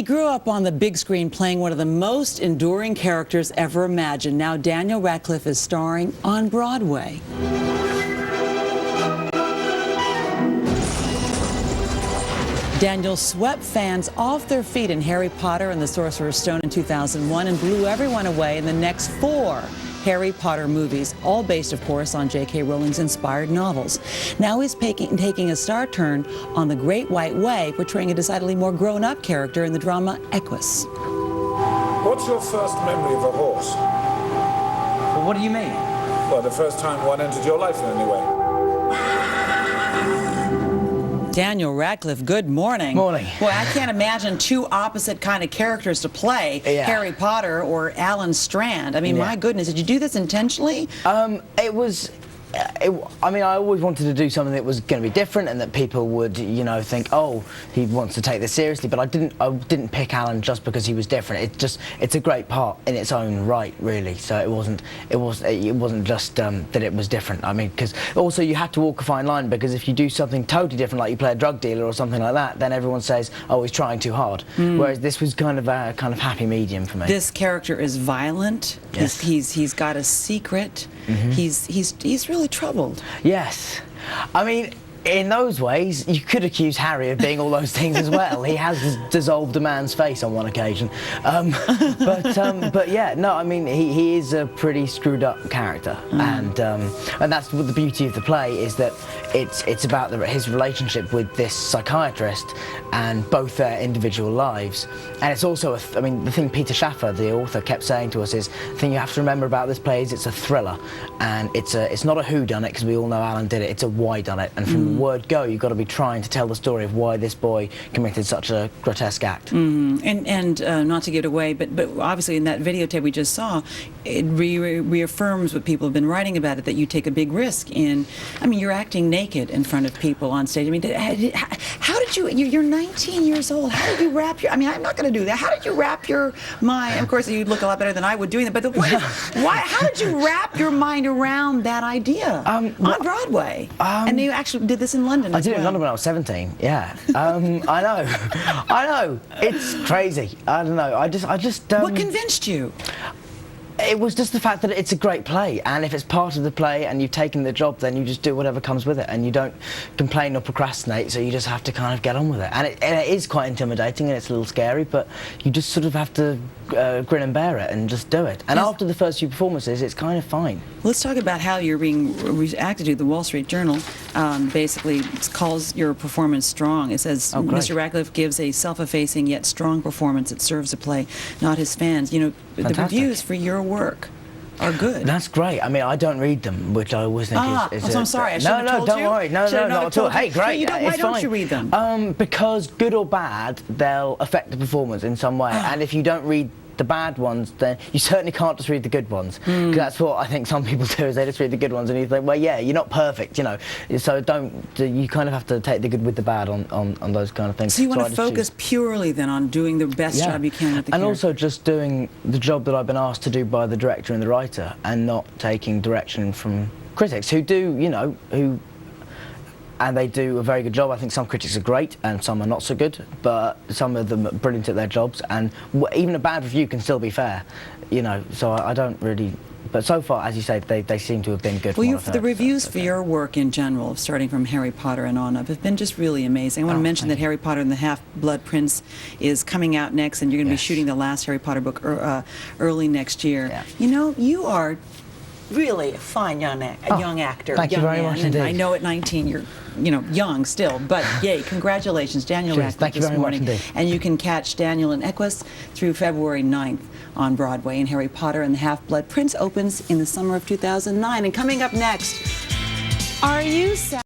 He grew up on the big screen playing one of the most enduring characters ever imagined. Now Daniel Radcliffe is starring on Broadway. Daniel swept fans off their feet in Harry Potter and the Sorcerer's Stone in 2001 and blew everyone away in the next 4 Harry Potter movies, all based, of course, on J.K. Rowling's inspired novels. Now he's taking a star turn on The Great White Way, portraying a decidedly more grown-up character in the drama Equus. What's your first memory of a horse? Well, what do you mean? Well, the first time one entered your life in any way. Daniel Radcliffe, good morning. Morning. Well, I can't imagine 2 opposite kind of characters to play, yeah. Harry Potter or Alan Strand. I mean, yeah. my goodness, did you do this intentionally? I mean, I always wanted to do something that was going to be different and that people would, you know, think, oh, he wants to take this seriously. But I didn't pick Alan just because he was different. It's a great part in its own right, really. So it wasn't just that it was different. I mean, because also you have to walk a fine line, because if you do something totally different, like you play a drug dealer or something like that, then everyone says, oh, he's trying too hard. Whereas this was kind of a happy medium for me. This character is violent. Yes. He's got a secret. He's really troubled. Yes. I mean, in those ways, you could accuse Harry of being all those things as well. He has dissolved a man's face on one occasion. But yeah, no, I mean, he is a pretty screwed up character. And that's what the beauty of the play is, that it's about his relationship with this psychiatrist and both their individual lives. And it's also, I mean, the thing Peter Schaffer, the author, kept saying to us is, the thing you have to remember about this play is it's a thriller. And it's not a whodunit, because we all know Alan did it, it's a why-done-it. And from the word go, you've got to be trying to tell the story of why this boy committed such a grotesque act. And not to give it away, but obviously in that videotape we just saw, it reaffirms what people have been writing about it, that you take a big risk in, I mean, you're acting naked in front of people on stage. I mean, how did you're 19 years old, how did you wrap your, I mean, I'm not going to do that, how did you wrap your mind, of course you'd look a lot better than I would doing that, but how did you wrap your mind around that idea on Broadway? And you actually did this in London as well. I did it in London when I was 17, yeah. I know, it's crazy. I don't know, I just What convinced you? It was just the fact that it's a great play, and if it's part of the play and you've taken the job, then you just do whatever comes with it, and you don't complain or procrastinate, so you just have to kind of get on with it. And it is quite intimidating and it's a little scary, but you just sort of have to grin and bear it and just do it. And after the first few performances, it's kind of fine. Let's talk about how you're being reacted to. The Wall Street Journal basically calls your performance strong. It says, Mr. Radcliffe gives a self-effacing yet strong performance that serves the play, not his fans. You know, Fantastic. The reviews for your work are good. That's great. I mean, I don't read them, which I always think is I'm sorry. I shouldn't have told don't you. worry. No, not at all. Hey, great. Why don't you read them? Because good or bad, they'll affect the performance in some way. And if you don't read the bad ones, then you certainly can't just read the good ones, because that's what I think some people do, is they just read the good ones and you think, well, yeah, you're not perfect, you know, so you kind of have to take the good with the bad on those kind of things. So you want to focus purely then on doing the best job you can with the character. And also just doing the job that I've been asked to do by the director and the writer, and not taking direction from critics who do, you know, and they do a very good job. I think some critics are great and some are not so good, but some of them are brilliant at their jobs, and even a bad review can still be fair, you know, so I don't really, but so far, as you say, they seem to have been good. Well, the reviews for your work in general, starting from Harry Potter and on up, have been just really amazing. I want to mention that Harry Potter and the Half-Blood Prince is coming out next, and you're going to be shooting the last Harry Potter book early next year. Yeah. You know, you are really a fine young actor. Thank you very much indeed. I know at 19 you're, you know, young still, but yay, congratulations, Daniel Radcliffe this morning. And you can catch Daniel in Equus through February 9th on Broadway, and Harry Potter and the Half-Blood Prince opens in the summer of 2009. And coming up next, are you sad?